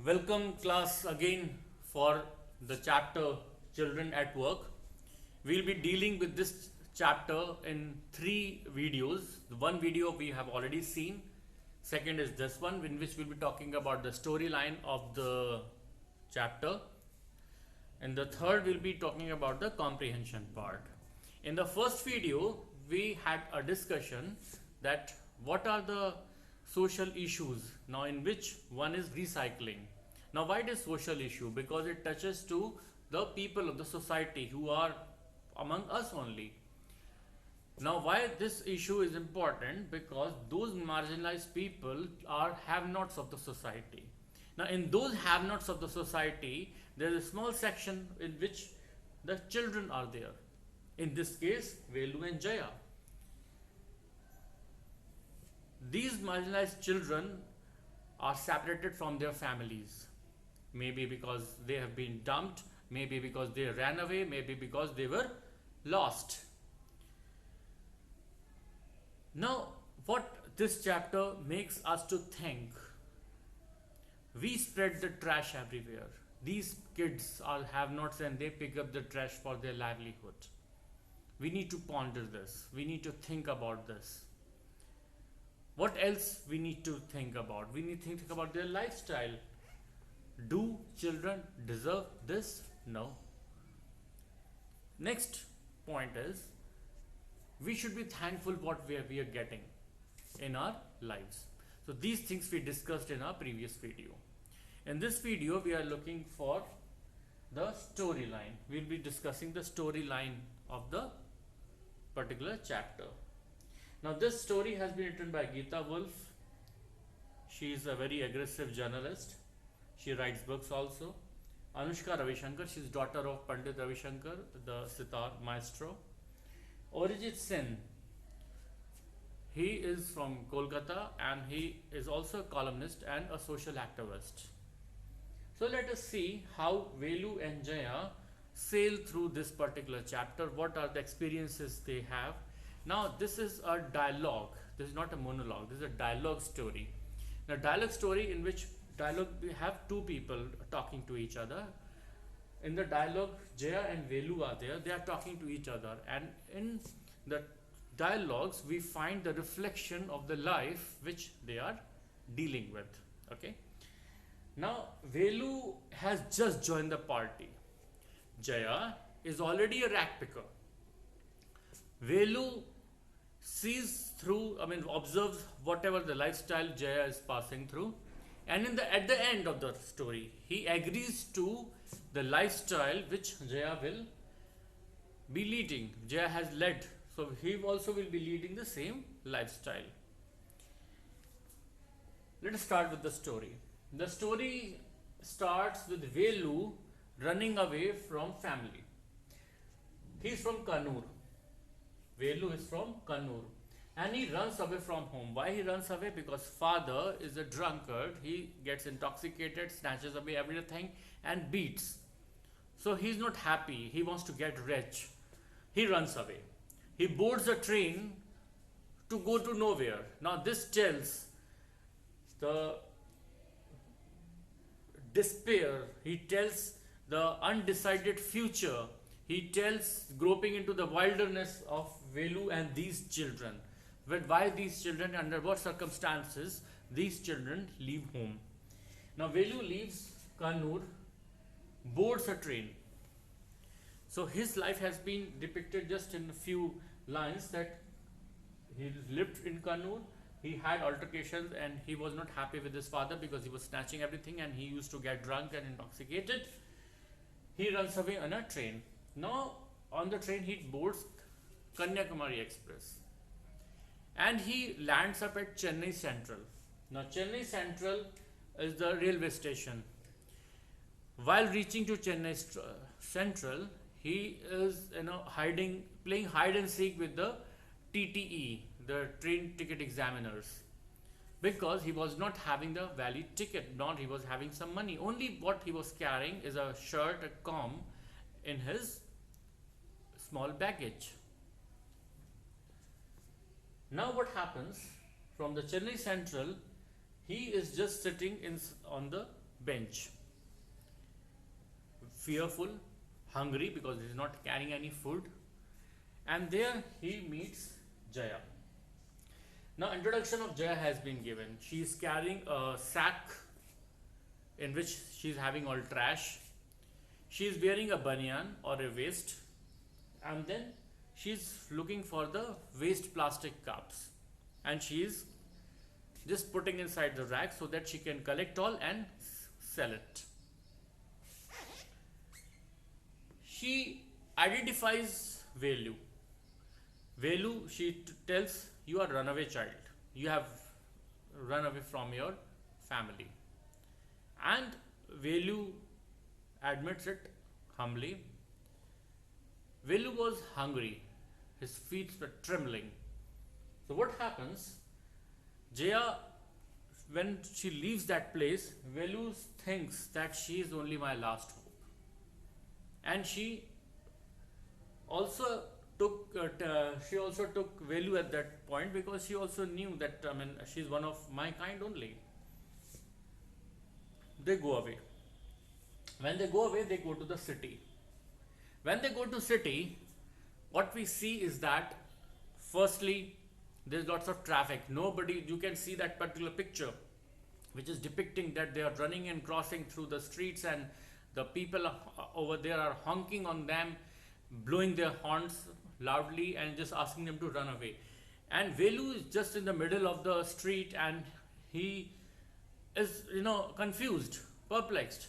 Welcome class again for the chapter Children at Work. We'll be dealing with this chapter in three videos. The one video we have already seen. Second is this one, in which we'll be talking about the storyline of the chapter. And the third we'll be talking about the comprehension part. In the first video, we had a discussion that what are the social issues now, in which one is recycling. Now why it is social issue? Because it touches to the people of the society who are among us only. Now why this issue is important? Because those marginalized people are have-nots of the society. Now in those have-nots of the society, there is a small section in which the children are there. In this case, Velu and Jaya. These marginalized children are separated from their families. Maybe because they have been dumped, maybe because they ran away, maybe because they were lost. Now, what this chapter makes us to think, we spread the trash everywhere. These kids are have-nots and they pick up the trash for their livelihood. We need to ponder this. We need to think about this. What else we need to think about? We need to think about their lifestyle. Do children deserve this? No. Next point is, we should be thankful what we are getting in our lives. So these things we discussed in our previous video. In this video, we are looking for the storyline. We'll be discussing the storyline of the particular chapter. Now this story has been written by Geeta Wolf. She is a very aggressive journalist. She writes books also. Anushka Ravishankar, she is daughter of Pandit Ravishankar, the sitar maestro. Arijit Sen, he is from Kolkata and he is also a columnist and a social activist. So let us see how Velu and Jaya sail through this particular chapter. What are the experiences they have? Now this is a dialogue. This is not a monologue. This is a dialogue story. Now dialogue story in which dialogue we have two people talking to each other. In the dialogue, Jaya and Velu are there. They are talking to each other, and in the dialogues we find the reflection of the life which they are dealing with. Okay. Now Velu has just joined the party. Jaya is already a rag picker. Velu sees through, observes whatever the lifestyle Jaya is passing through, and at the end of the story, he agrees to the lifestyle which Jaya will be leading. Jaya has led, so he also will be leading the same lifestyle. Let us start with the story. The story starts with Velu running away from family. He is from Kannur. Velu is from Kannur. And he runs away from home. Why he runs away? Because father is a drunkard. He gets intoxicated, snatches away everything and beats. So he is not happy. He wants to get rich. He runs away. He boards a train to go to nowhere. Now this tells the despair. He tells the undecided future. He tells groping into the wilderness of Velu and these children. But why these children, under what circumstances these children leave home. Now Velu leaves Kannur, boards a train. So his life has been depicted just in a few lines, that he lived in Kannur, he had altercations and he was not happy with his father because he was snatching everything and he used to get drunk and intoxicated. He runs away on a train. Now on the train he boards Kanyakumari Express and he lands up at Chennai Central. Now Chennai Central is the railway station. While reaching to Chennai Central, he is playing hide and seek with the TTE, the train ticket examiners, because he was not having the valid ticket, nor he was having some money. Only what he was carrying is a shirt, a comb in his small baggage. Now what happens, from the Chennai Central, he is just sitting on the bench, fearful, hungry because he is not carrying any food, and there he meets Jaya. Now, introduction of Jaya has been given. She is carrying a sack in which she is having all trash. She is wearing a banyan or a waist, and then she is looking for the waste plastic cups, and she is just putting inside the rack so that she can collect all and sell it. She identifies Velu. Velu, she tells, you are runaway child. You have run away from your family. And Velu admits it humbly. Velu was hungry. His feet were trembling. So what happens? Jaya, when she leaves that place, Velu thinks that she is only my last hope. And she also took Velu at that point, because she also knew that she's one of my kind only. They go away. When they go away, they go to the city. When they go to city, what we see is that firstly, there's lots of traffic. Nobody, you can see that particular picture which is depicting that they are running and crossing through the streets, and the people over there are honking on them, blowing their horns loudly and just asking them to run away. And Velu is just in the middle of the street, and he is, confused, perplexed.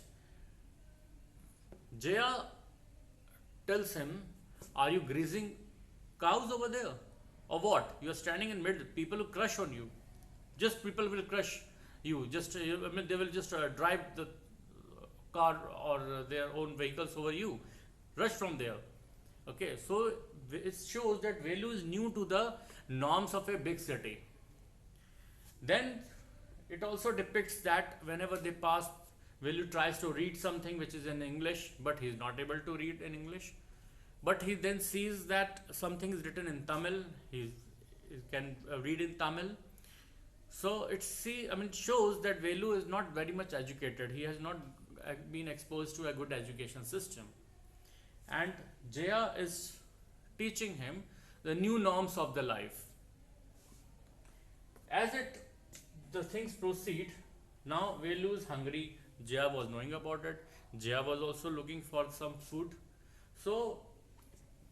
Jaya tells him, are you grazing cows over there? Or what? You are standing in middle, people will crush on you. People will crush you. They will just drive the car or their own vehicles over you. Rush from there. Okay, so it shows that Velu is new to the norms of a big city. Then it also depicts that whenever they pass, Velu tries to read something which is in English, but he is not able to read in English. But he then sees that something is written in Tamil. He can read in Tamil. So it shows that Velu is not very much educated. He has not been exposed to a good education system. And Jaya is teaching him the new norms of the life. As the things proceed, now Velu is hungry. Jaya was knowing about it. Jaya was also looking for some food. So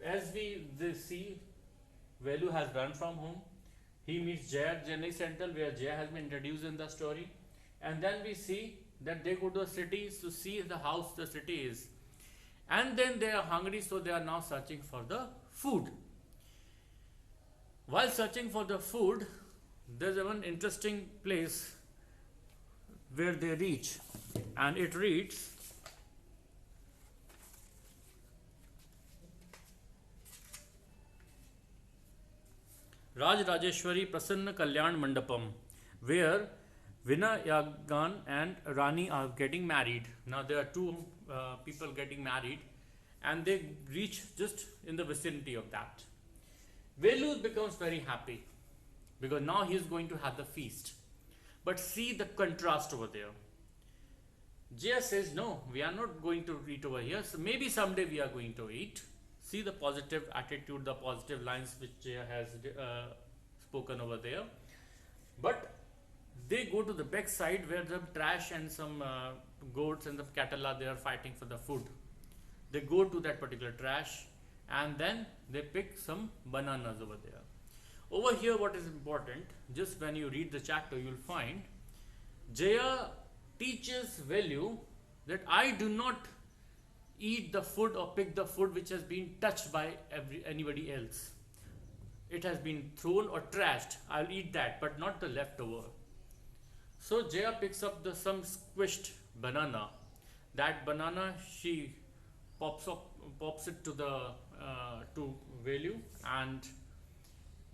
as they see, Velu has run from home. He meets Jaya at Chennai Central, where Jaya has been introduced in the story. And then we see that they go to the city to see the house the city is. And then they are hungry, so they are now searching for the food. While searching for the food, there's one interesting place where they reach. And it reads, Raj Rajeshwari Prasanna Kalyan Mandapam, where Vinayagan and Rani are getting married. Now there are two people getting married, and they reach just in the vicinity of that. Velu becomes very happy because now he is going to have the feast. But see the contrast over there. Jaya says, no, we are not going to eat over here. So maybe someday we are going to eat. See the positive attitude, the positive lines which Jaya has spoken over there. But they go to the back side where the trash and some goats and the cattle are there fighting for the food. They go to that particular trash, and then they pick some bananas over there. Over here, what is important, just when you read the chapter, you will find Jaya teaches Velu that I do not eat the food or pick the food which has been touched by anybody else. It has been thrown or trashed. I'll eat that, but not the leftover. So Jaya picks up some squished banana. That banana she pops it to to Velu, and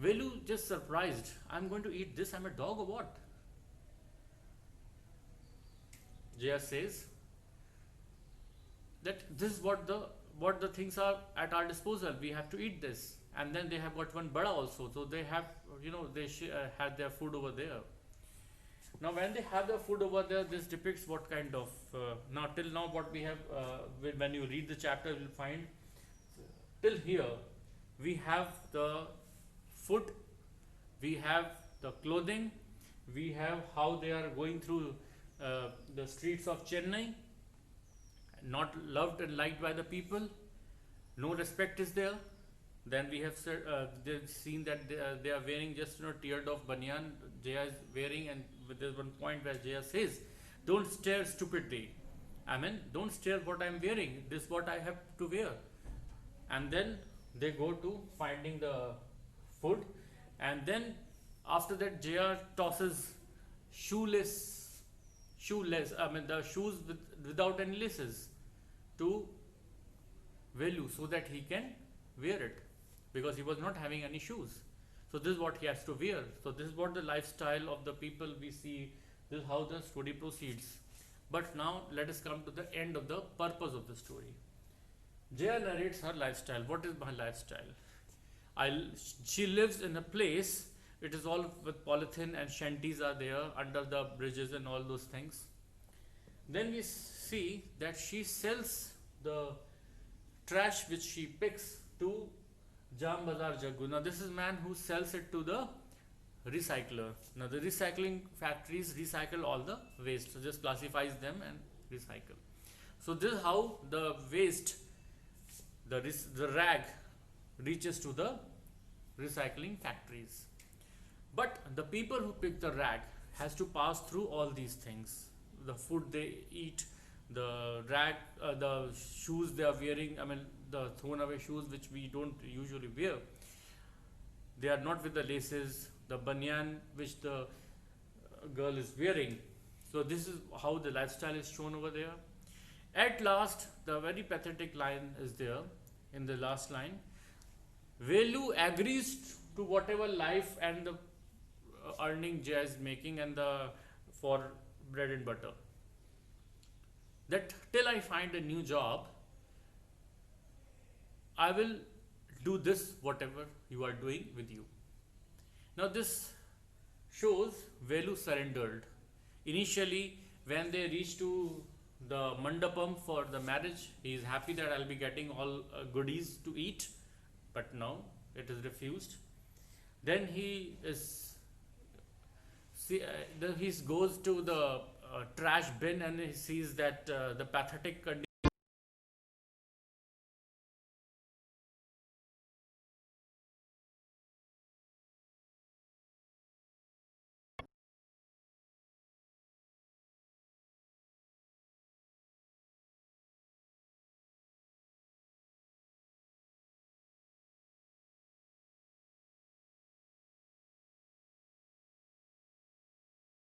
Velu just surprised. I'm going to eat this. I'm a dog or what? Jaya says that this is what the things are at our disposal. We have to eat this. And then they have got one bada also. So they have, they had their food over there. Now when they have the food over there, this depicts what kind of, now till now what we have, when you read the chapter you will find, till here we have the food, we have the clothing, we have how they are going through the streets of Chennai, not loved and liked by the people, no respect is there. Then we have seen that they are wearing just teared off banyan. Jaya is wearing, and there's one point where Jaya says, "Don't stare stupidly. I mean, don't stare what I'm wearing. This is what I have to wear." And then they go to finding the food, and then after that Jaya tosses shoeless, I mean the shoes without any laces to Velu so that he can wear it, because he was not having any shoes. So this is what he has to wear. So this is what the lifestyle of the people we see. This is how the story proceeds. But now let us come to the end of the purpose of the story. Jaya narrates her lifestyle. What is my lifestyle? She lives in a place, it is all with polythene, and shanties are there under the bridges and all those things. Then we see that she sells the trash which she picks to Jam Bazar Jaggu. Now this is man who sells it to the recycler. Now the recycling factories recycle all the waste, so just classifies them and recycle. So this is how the waste, the rag reaches to the recycling factories. But the people who pick the rag has to pass through all these things: the food they eat, the rag, the shoes they are wearing, I mean the thrown away shoes which we don't usually wear, they are not with the laces, the banyan which the girl is wearing. So this is how the lifestyle is shown over there. At last, the very pathetic line is there in the last line. Velu agrees to whatever life and the earning Jaya is making, and the for bread and butter, that till I find a new job, I will do this whatever you are doing with you. Now this shows Velu surrendered. Initially, when they reach to the mandapam for the marriage, he is happy that I'll be getting all goodies to eat, but now it is refused. Then he goes to the trash bin, and he sees that the pathetic condition